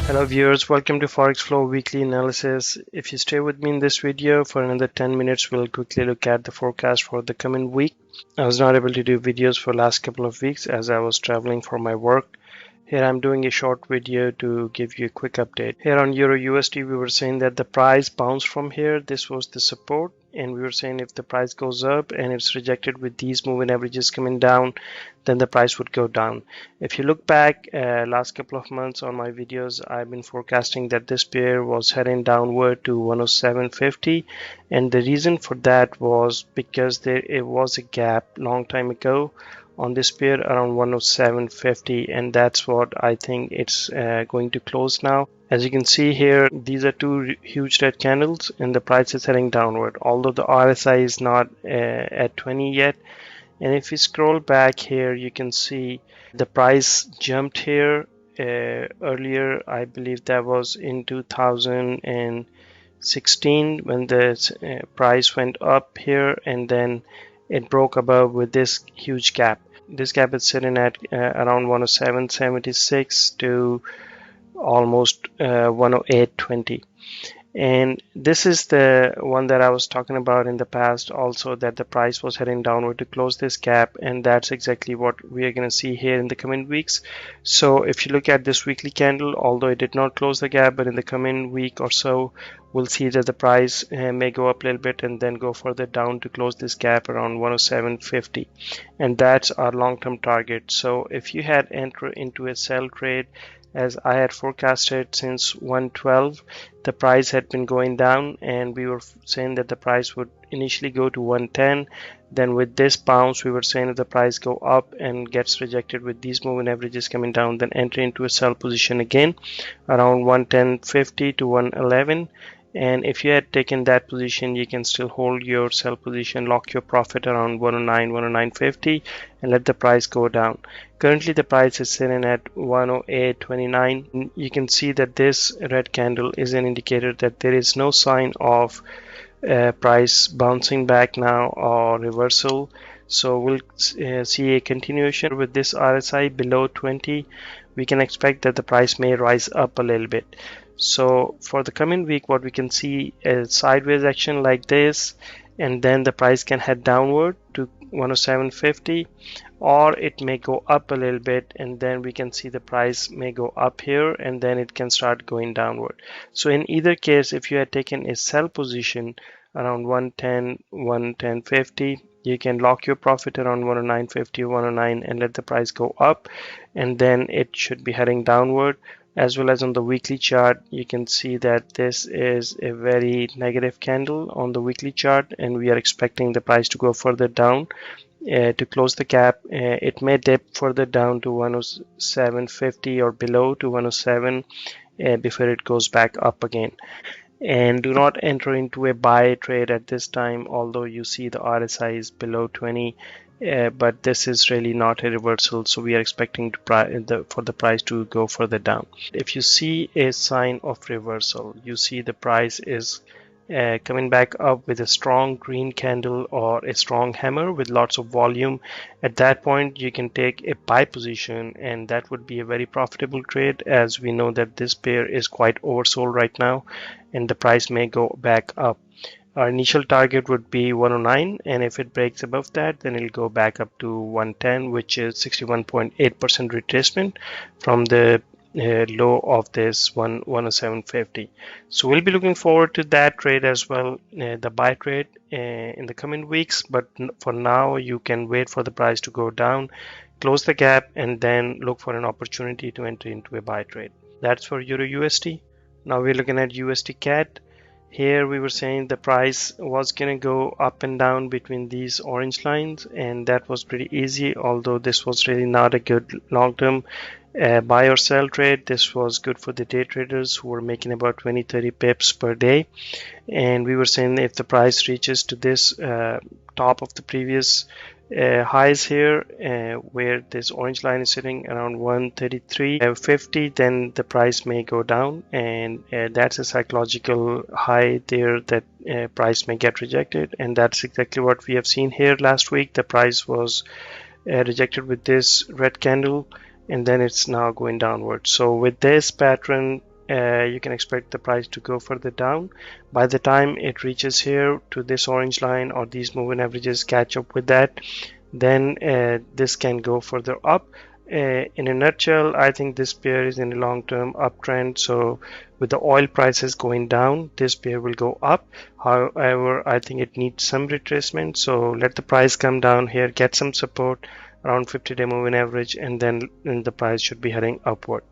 Hello viewers, welcome to Forex Flow weekly analysis. If you stay with me in this video for another 10 minutes, we'll quickly look at the forecast for the coming week. I was not able to do videos for last couple of weeks as I was traveling for my work. Here I'm doing a short video to give you a quick update. Here on EURUSD, we were saying that the price bounced from here. This was the support, and we were saying if the price goes up and it's rejected with these moving averages coming down, then the price would go down. If you look back last couple of months on my videos, I've been forecasting that this pair was heading downward to 107.50, and the reason for that was because it was a gap long time ago on this pair around 107.50, and that's what I think it's going to close now. As you can see here, these are two huge red candles and the price is heading downward, although the RSI is not at 20 yet. And if you scroll back here, you can see the price jumped here earlier. I believe that was in 2016 when the price went up here, and then it broke above with this huge gap. This gap is sitting at around 107.76 to almost 108.20. And this is the one that I was talking about in the past also, that the price was heading downward to close this gap, and that's exactly what we are going to see here in the coming weeks. So if you look at this weekly candle, although it did not close the gap, but in the coming week or so we'll see that the price may go up a little bit and then go further down to close this gap around 107.50, and that's our long-term target. So if you had entered into a sell trade as I had forecasted since 112, the price had been going down, and we were saying that the price would initially go to 110. Then with this bounce, we were saying if the price go up and gets rejected with these moving averages coming down, then enter into a sell position again around 110.50 to 111. And if you had taken that position, you can still hold your sell position, lock your profit around 109, 109.50, and let the price go down. Currently the price is sitting at 108.29. You can see that this red candle is an indicator that there is no sign of price bouncing back now or reversal. So we'll see a continuation with this RSI below 20. We can expect that the price may rise up a little bit. So for the coming week, what we can see is sideways action like this, and then the price can head downward to 107.50, or it may go up a little bit, and then we can see the price may go up here and then it can start going downward. So in either case, if you had taken a sell position around 110, 110.50, you can lock your profit around 109.50 or 109 and let the price go up, and then it should be heading downward. As well as on the weekly chart, you can see that this is a very negative candle on the weekly chart, and we are expecting the price to go further down to close the gap. It may dip further down to 107.50 or below to 107 before it goes back up again. And do not enter into a buy trade at this time, although you see the RSI is below 20. But this is really not a reversal, so we are expecting for the price to go further down. If you see a sign of reversal, you see the price is coming back up with a strong green candle or a strong hammer with lots of volume. At that point, you can take a buy position, and that would be a very profitable trade, as we know that this pair is quite oversold right now and the price may go back up. Our initial target would be 109, and if it breaks above that, then it'll go back up to 110, which is 61.8% retracement from the low of this 107.50. So we'll be looking forward to that trade as well, the buy trade in the coming weeks. But for now, you can wait for the price to go down, close the gap, and then look for an opportunity to enter into a buy trade. That's for EURUSD. Now we're looking at USDCAD. Here we were saying the price was going to go up and down between these orange lines, and that was pretty easy, although this was really not a good long-term buy or sell trade. This was good for the day traders who were making about 20-30 pips per day, and we were saying if the price reaches to this top of the previous highs here, where this orange line is sitting around 133.50, then the price may go down, and that's a psychological high there that price may get rejected, and that's exactly what we have seen here last week. The price was rejected with this red candle, and then it's now going downward. So with this pattern, you can expect the price to go further down. By the time it reaches here to this orange line, or these moving averages catch up with that, then this can go further up. In a nutshell, I think this pair is in a long-term uptrend. So with the oil prices going down, this pair will go up. However, I think it needs some retracement. So let the price come down here, get some support around 50-day moving average, and then the price should be heading upward.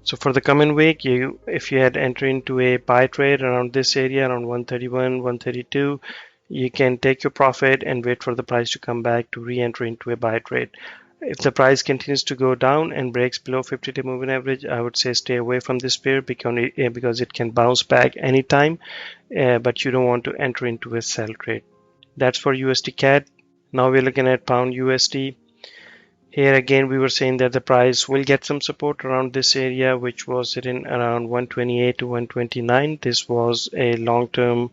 So for the coming week, if you had entered into a buy trade around this area, around 131, 132, you can take your profit and wait for the price to come back to re-enter into a buy trade. If the price continues to go down and breaks below 50-day moving average, I would say stay away from this pair because it can bounce back anytime, but you don't want to enter into a sell trade. That's for USD-CAD. Now we're looking at pound USD. Here again, we were saying that the price will get some support around this area, which was sitting around 128 to 129. This was a long-term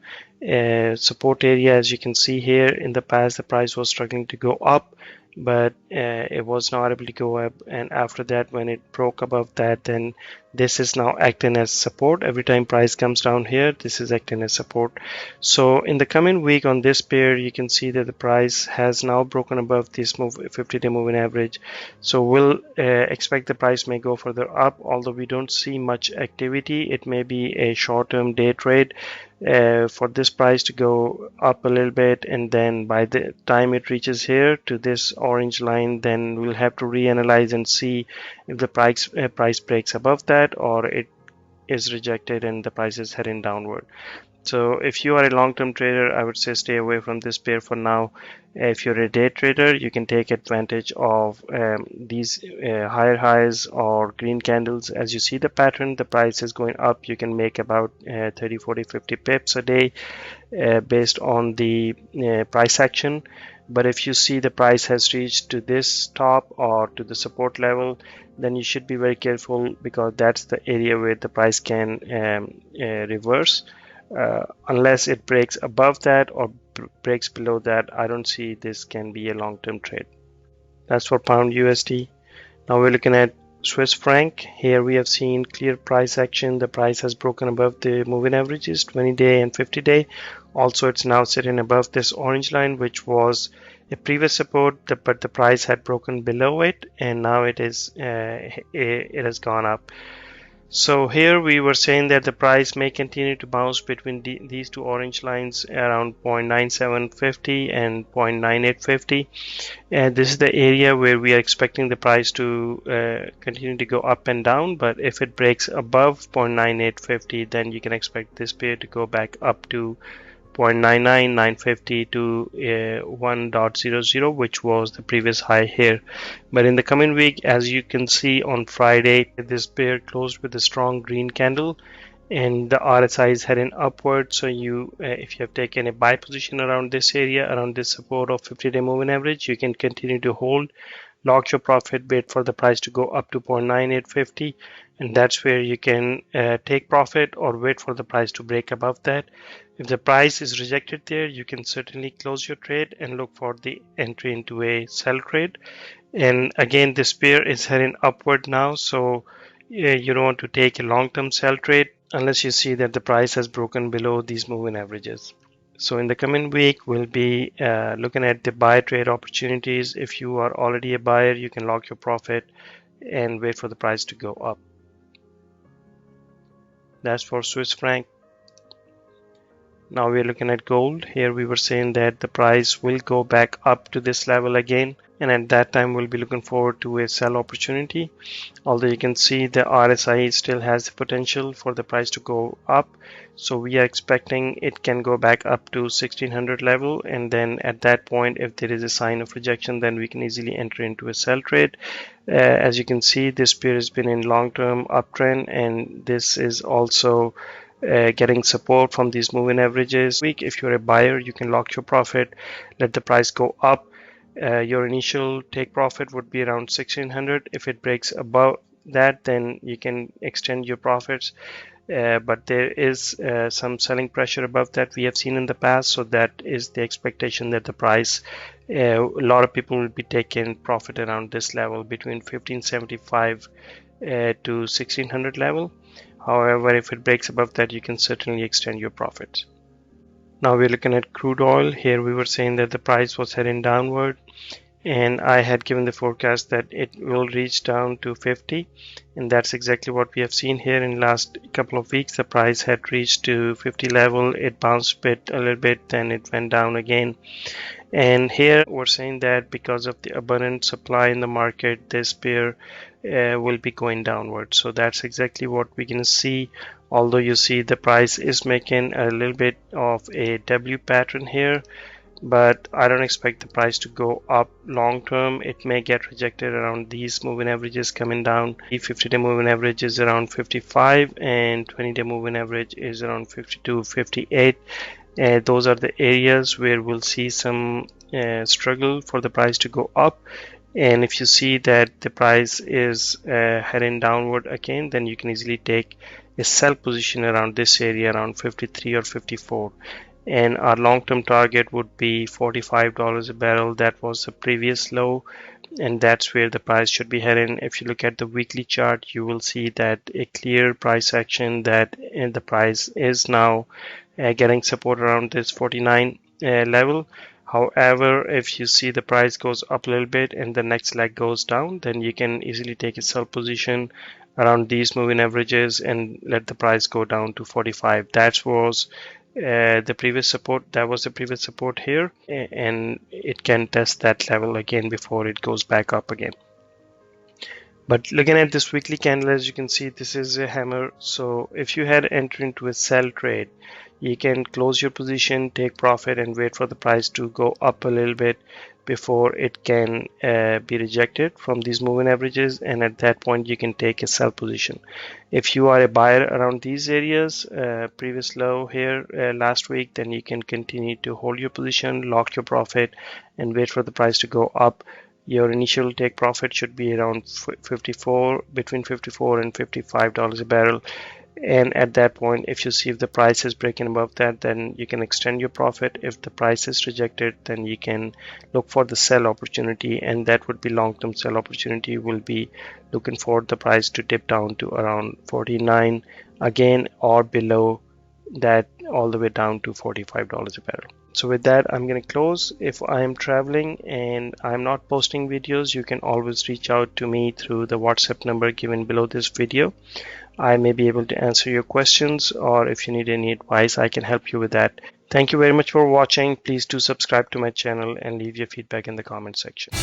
support area. As you can see here, in the past, the price was struggling to go up, but it was not able to go up. And after that, when it broke above that, then this is now acting as support. Every time price comes down here, this is acting as support. So in the coming week on this pair, you can see that the price has now broken above this 50-day moving average. So we'll expect the price may go further up, although we don't see much activity. It may be a short-term day trade for this price to go up a little bit, and then by the time it reaches here to this orange line, then we'll have to reanalyze and see if the price breaks above that, or it is rejected and the price is heading downward. So if you are a long-term trader, I would say stay away from this pair for now. If you're a day trader, you can take advantage of these higher highs or green candles. As you see the pattern, the price is going up. You can make about 30, 40, 50 pips a day based on the price action. But if you see the price has reached to this top or to the support level, then you should be very careful, because that's the area where the price can reverse. Unless it breaks above that or breaks below that, I don't see this can be a long-term trade. That's for pound USD. Now we're looking at Swiss franc. Here we have seen clear price action. The price has broken above the moving averages, 20-day and 50-day. Also, it's now sitting above this orange line, which was a previous support, but the price had broken below it, and now it has gone up. So here we were saying that the price may continue to bounce between these two orange lines around 0.9750 and 0.9850. And this is the area where we are expecting the price to continue to go up and down. But if it breaks above 0.9850, then you can expect this pair to go back up to 0.99, 950 to 1.00, which was the previous high here. But in the coming week, as you can see on Friday, this pair closed with a strong green candle, and the RSI is heading upward. So if you have taken a buy position around this area, around this support of 50-day moving average, you can continue to hold, lock your profit, wait for the price to go up to 0.9850, and that's where you can take profit or wait for the price to break above that. If the price is rejected there, you can certainly close your trade and look for the entry into a sell trade. And again, this pair is heading upward now, so you don't want to take a long-term sell trade unless you see that the price has broken below these moving averages. So in the coming week, we'll be looking at the buy trade opportunities. If you are already a buyer, you can lock your profit and wait for the price to go up. That's for Swiss franc. Now we're looking at gold. Here we were saying that the price will go back up to this level again, and at that time we'll be looking forward to a sell opportunity. Although you can see the RSI still has the potential for the price to go up, so we are expecting it can go back up to 1600 level, and then at that point, if there is a sign of rejection, then we can easily enter into a sell trade. As you can see, this pair has been in long-term uptrend, and this is also getting support from these moving averages. If you're a buyer, you can lock your profit, let the price go up. Your initial take profit would be around 1600. If it breaks above that, then you can extend your profits, but there is some selling pressure above that we have seen in the past, so that is the expectation that the price, a lot of people will be taking profit around this level between 1575 to 1600 level. However, if it breaks above that, you can certainly extend your profits. Now we're looking at crude oil. Here we were saying that the price was heading downward, and I had given the forecast that it will reach down to 50, and that's exactly what we have seen here in last couple of weeks. The price had reached to 50 level, it bounced a little bit, then it went down again. And here we're saying that because of the abundant supply in the market, this pair will be going downward. So that's exactly what we're going to see. Although you see the price is making a little bit of a W pattern here, but I don't expect the price to go up long term. It may get rejected around these moving averages coming down. The 50-day moving average is around 55 and 20-day moving average is around 52, 58. Those are the areas where we'll see some struggle for the price to go up. And if you see that the price is heading downward again, then you can easily take a sell position around this area, around 53 or 54. And our long-term target would be $45 a barrel. That was the previous low, and that's where the price should be heading. If you look at the weekly chart, you will see that a clear price action that the price is now getting support around this 49 level. However, if you see the price goes up a little bit and the next leg goes down, then you can easily take a sell position around these moving averages and let the price go down to 45. That was the previous support. That was the previous support here, and it can test that level again before it goes back up again. But looking at this weekly candle, as you can see, this is a hammer. So if you had entered into a sell trade, you can close your position, take profit, and wait for the price to go up a little bit before it can be rejected from these moving averages, and at that point you can take a sell position. If you are a buyer around these areas, previous low here last week, then you can continue to hold your position, lock your profit, and wait for the price to go up. Your initial take profit should be around 54, between 54 and $55 a barrel. And at that point, if you see if the price is breaking above that, then you can extend your profit. If the price is rejected, then you can look for the sell opportunity, and that would be long-term sell opportunity. Will be looking for the price to dip down to around 49 again, or below that, all the way down to $45 a barrel. So with that, I'm going to close. If I am traveling and I'm not posting videos, you can always reach out to me through the WhatsApp number given below this video. I may be able to answer your questions, or if you need any advice, I can help you with that. Thank you very much for watching. Please do subscribe to my channel and leave your feedback in the comment section.